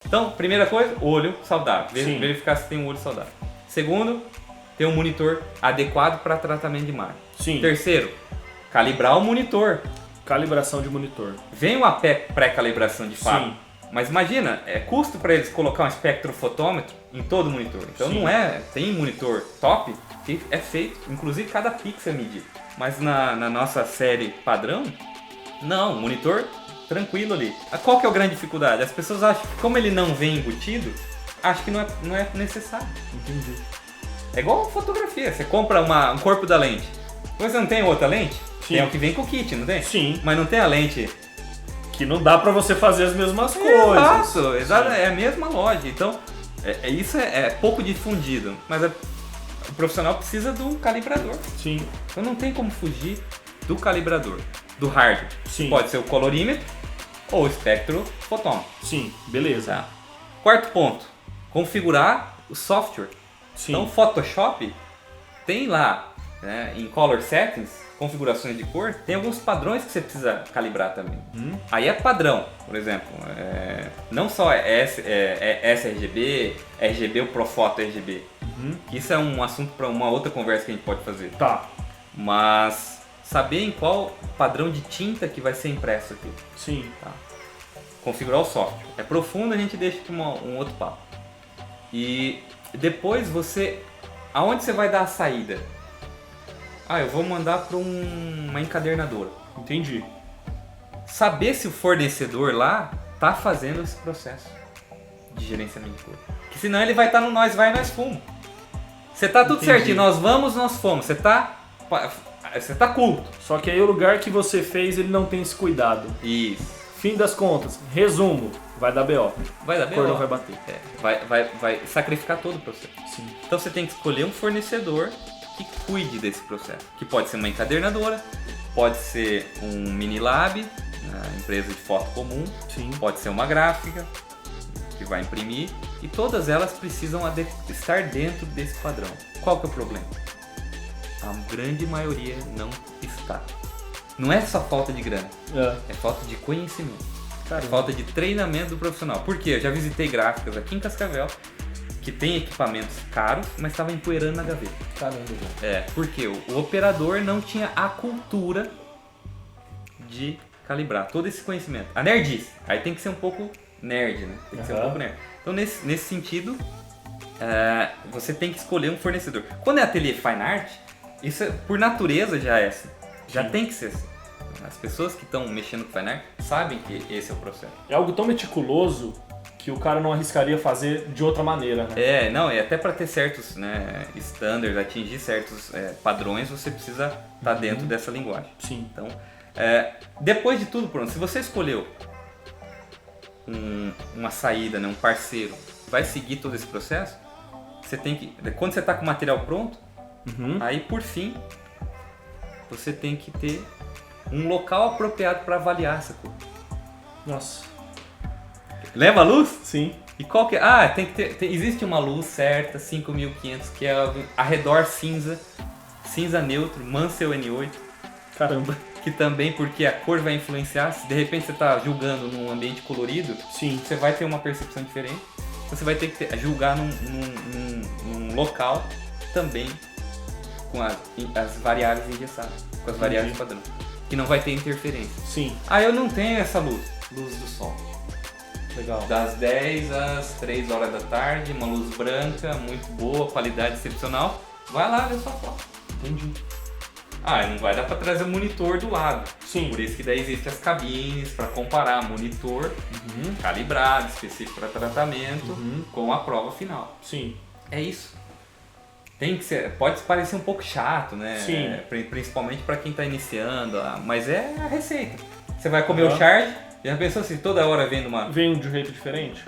Então, primeira coisa, olho saudável. Sim. Verificar se tem um olho saudável. Segundo, ter um monitor adequado para tratamento de imagem. Sim. Terceiro, calibrar o monitor. Calibração de monitor. Vem uma pré-calibração de fato. Sim. Mas imagina, é custo para eles colocar um espectrofotômetro em todo o monitor. Então Sim. não é, tem monitor top que é feito, inclusive cada pixel é medido. Mas na nossa série padrão, não, monitor tranquilo ali. Qual que é a grande dificuldade? As pessoas acham que como ele não vem embutido, acham que não é necessário. Entendi. É igual fotografia, você compra um corpo da lente. Você não tem outra lente? Sim. Tem o que vem com o kit, não tem? Sim. Mas não tem a lente. Que não dá pra você fazer as mesmas coisas. Exato, é a mesma lógica. Então, isso é pouco difundido, mas o profissional precisa de um calibrador. Sim. Então não tem como fugir do calibrador, do hardware. Sim. Pode ser o colorímetro ou o espectrofotômetro. Sim, beleza. Tá? Quarto ponto, configurar o software. Sim. Então o Photoshop tem lá, né, em Color Settings, configurações de cor, tem alguns padrões que você precisa calibrar também. Aí é padrão, por exemplo, não só sRGB, RGB ou Profoto RGB. Isso é um assunto para uma outra conversa que a gente pode fazer. Tá. Mas saber em qual padrão de tinta que vai ser impresso aqui. Sim. Tá? Configurar o software. É profundo, a gente deixa para um outro papo. E depois aonde você vai dar a saída? Eu vou mandar para uma encadernadora. Entendi. Saber se o fornecedor lá tá fazendo esse processo de gerenciamento de cor. Porque senão ele vai estar no nós vai, nós fomos. Você tá tudo certinho, nós vamos, nós fomos. Você tá culto. Só que aí o lugar que você fez, ele não tem esse cuidado. Isso. Fim das contas, resumo, vai dar BO. Vai dar A cor BO. não vai bater. Vai sacrificar todo o processo. Sim. Então você tem que escolher um fornecedor que cuide desse processo. Que pode ser uma encadernadora, pode ser um Minilab, empresa de foto comum, Sim. pode ser uma gráfica que vai imprimir, e todas elas precisam estar dentro desse padrão. Qual que é o problema? A grande maioria não está. Não é só falta de grana, é falta de conhecimento. É falta de treinamento do profissional. Por quê? Eu já visitei gráficas aqui em Cascavel que tem equipamentos caros, mas estava empoeirando na gaveta. Caramba, Porque o operador não tinha a cultura de calibrar todo esse conhecimento. A nerdice. Aí tem que ser um pouco nerd, né? Tem que ser um pouco nerd. Então, nesse sentido, você tem que escolher um fornecedor. Quando é ateliê Fine Art, isso por natureza já é assim. Já tem que ser assim. As pessoas que estão mexendo com Fine Art sabem que esse é o processo. É algo tão meticuloso que o cara não arriscaria fazer de outra maneira, né? Até para ter certos standards, atingir certos padrões, você precisa estar dentro dessa linguagem. Sim. Então, depois de tudo pronto, se você escolheu uma saída, um parceiro, vai seguir todo esse processo, você tem que, quando você está com o material pronto, aí por fim, você tem que ter um local apropriado para avaliar essa cor. Nossa. Leva a luz? Sim. E qual que é? Tem que ter, existe uma luz certa, 5500, que é arredor cinza neutro, Mansell N8. Caramba. Que também, porque a cor vai influenciar, se de repente você está julgando num ambiente colorido, sim, você vai ter uma percepção diferente. Então você vai ter que julgar num local também com as variáveis engessadas, com as variáveis padrão, que não vai ter interferência. Sim. Eu não tenho essa luz do sol. Legal. Das 10 às 3 horas da tarde, uma luz branca, muito boa, qualidade excepcional. Vai lá ver sua foto. Entendi. Não vai dar para trazer o monitor do lado. Sim. Por isso que daí existem as cabines para comparar monitor calibrado, específico para tratamento, com a prova final. Sim. É isso. Tem que ser, pode parecer um pouco chato, né? Sim. Principalmente para quem está iniciando, mas é a receita. Você vai comer o chard, já pensou assim, toda hora vendo vem de um jeito diferente?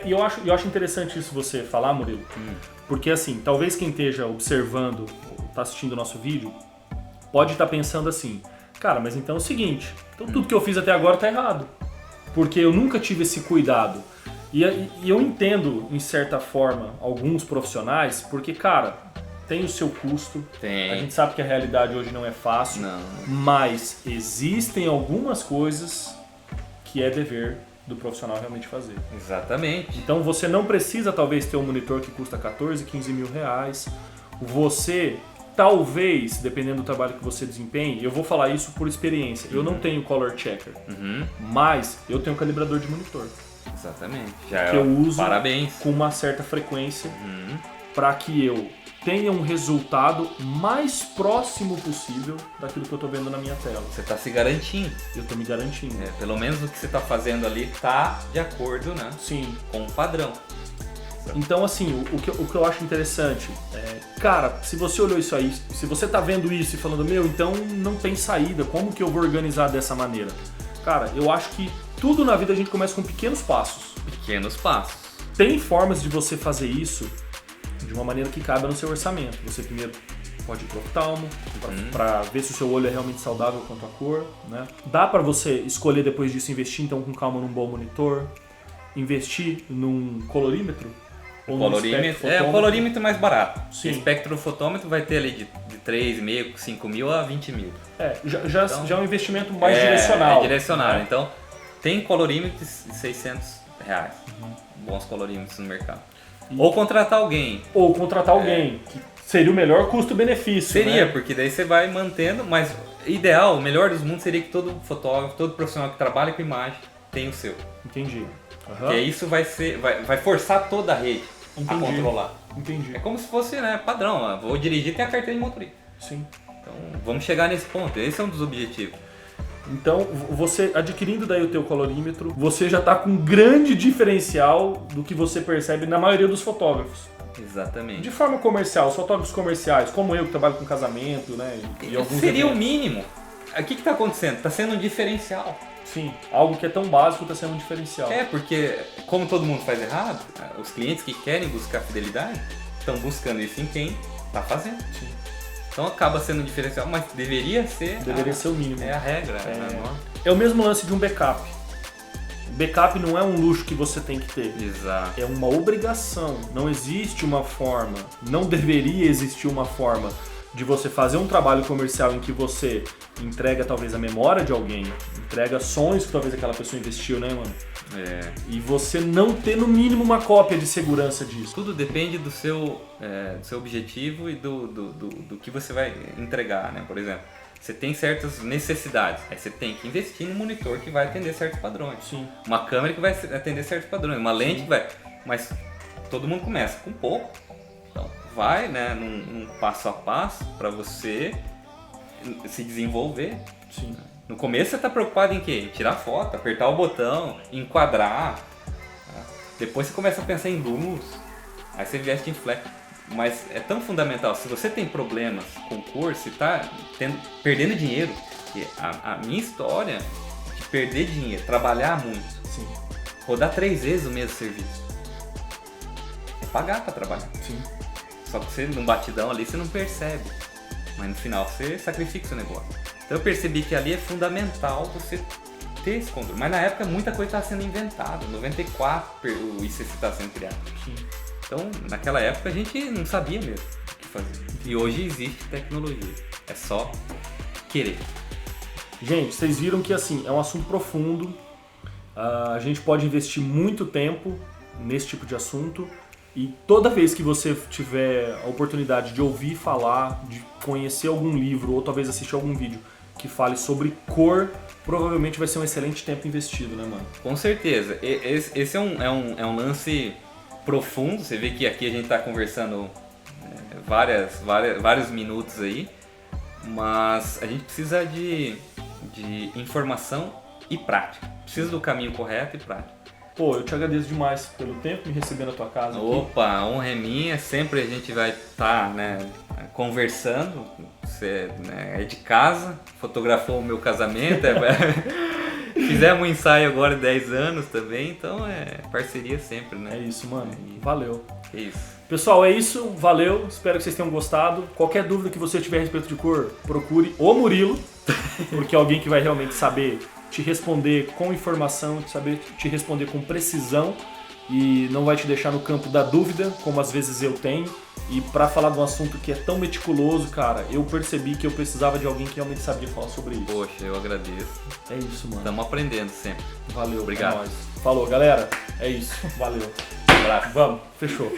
E eu acho interessante isso você falar, Murilo, porque assim, talvez quem esteja observando, está assistindo o nosso vídeo, pode estar pensando assim, cara, mas então é o seguinte, então tudo que eu fiz até agora está errado, porque eu nunca tive esse cuidado. E eu entendo, em certa forma, alguns profissionais, porque, cara, tem o seu custo, a gente sabe que a realidade hoje não é fácil, mas existem algumas coisas que é dever do profissional realmente fazer. Exatamente. Então você não precisa talvez ter um monitor que custa 14, 15 mil reais. Você talvez, dependendo do trabalho que você desempenhe, eu vou falar isso por experiência. Eu não tenho color checker, mas eu tenho um calibrador de monitor. Exatamente. Já que eu uso parabéns. com uma certa frequência para que eu tenha um resultado mais próximo possível daquilo que eu estou vendo na minha tela. Você está se garantindo. Eu estou me garantindo. Pelo menos o que você está fazendo ali está de acordo, né? Sim. Com o padrão. Então, assim, o que eu acho interessante cara, se você olhou isso aí, se você tá vendo isso e falando, então não tem saída, como que eu vou organizar dessa maneira? Cara, eu acho que tudo na vida a gente começa com pequenos passos. Pequenos passos. Tem formas de você fazer isso de uma maneira que caiba no seu orçamento. Você primeiro pode ir pro oftalmo, para ver se o seu olho é realmente saudável quanto à cor, né? Dá para você escolher depois disso investir então com calma num bom monitor, investir num colorímetro. O colorímetro mais barato. Sim. O espectrofotômetro vai ter ali de 3.500, 5 mil a 20 mil. Já é um investimento mais direcional. É direcional. Né? Então, tem colorímetros de 600 reais. Bons colorímetros no mercado. Ou contratar alguém. Que seria o melhor custo-benefício. Seria, né? Porque daí você vai mantendo, mas ideal, o melhor dos mundos seria que todo fotógrafo, todo profissional que trabalha com imagem tenha o seu. Entendi. Porque isso vai forçar toda a rede a controlar. Entendi. É como se fosse padrão, vou dirigir, tem a carteira de motorista. Sim. Então vamos chegar nesse ponto, esse é um dos objetivos. Então, você adquirindo daí o teu colorímetro, você já está com um grande diferencial do que você percebe na maioria dos fotógrafos. Exatamente. De forma comercial, os fotógrafos comerciais, como eu que trabalho com casamento, né? E alguns seria eventos. o mínimo. O que está acontecendo? Está sendo um diferencial. Sim, algo que é tão básico está sendo um diferencial. Porque como todo mundo faz errado, os clientes que querem buscar fidelidade estão buscando isso em quem está fazendo. Sim. Então acaba sendo um diferencial, mas deveria ser o mínimo. É a regra, a norma. É o mesmo lance de um backup. Backup não é um luxo que você tem que ter. Exato. É uma obrigação. Não existe uma forma, não deveria existir uma forma de você fazer um trabalho comercial em que você entrega talvez a memória de alguém, entrega sonhos que talvez aquela pessoa investiu, né, mano? E você não ter no mínimo uma cópia de segurança disso. Tudo depende do seu objetivo e do que você vai entregar, né? Por exemplo, você tem certas necessidades, aí você tem que investir no monitor que vai atender certos padrões. Sim. Uma câmera que vai atender certos padrões, uma lente que vai... Mas todo mundo começa com pouco. Então vai, né, num passo a passo para você se desenvolver. Sim. No começo você está preocupado em quê? Em tirar foto, apertar o botão, enquadrar. Tá? Depois você começa a pensar em luz, aí você investe em flash. Mas é tão fundamental, se você tem problemas com cor, você está perdendo dinheiro. Porque a minha história de perder dinheiro, trabalhar muito, Sim. rodar 3 vezes o mesmo serviço, é pagar para trabalhar. Sim. Só que você, num batidão ali, você não percebe. Mas no final você sacrifica o seu negócio. Então eu percebi que ali é fundamental você ter esse controle. Mas na época muita coisa estava sendo inventada. Em 94 o ICC estava sendo criado. Sim. Então naquela época a gente não sabia mesmo o que fazer. E hoje existe tecnologia. É só querer. Gente, vocês viram que assim, é um assunto profundo. A gente pode investir muito tempo nesse tipo de assunto. E toda vez que você tiver a oportunidade de ouvir falar, de conhecer algum livro ou talvez assistir algum vídeo que fale sobre cor, provavelmente vai ser um excelente tempo investido, né, mano? Com certeza. Esse é um lance profundo. Você vê que aqui a gente está conversando vários minutos aí, mas a gente precisa de informação e prática. Precisa do caminho correto e prático. Pô, eu te agradeço demais pelo tempo me receber na tua casa. Opa, a honra é minha. Sempre a gente vai estar conversando. Você é de casa, fotografou o meu casamento. Fizemos um ensaio agora de 10 anos também, então é parceria sempre, né? É isso, mano. Valeu. É isso. Pessoal, é isso. Valeu. Espero que vocês tenham gostado. Qualquer dúvida que você tiver a respeito de cor, procure o Murilo, porque é alguém que vai realmente saber te responder com informação, saber te responder com precisão e não vai te deixar no campo da dúvida, como às vezes eu tenho. E pra falar de um assunto que é tão meticuloso, cara, eu percebi que eu precisava de alguém que realmente sabia falar sobre isso. Poxa, eu agradeço. É isso, mano. Estamos aprendendo sempre. Valeu, Obrigado. é nóis. Falou, galera. É isso. Valeu. Um abraço. Vamos, fechou.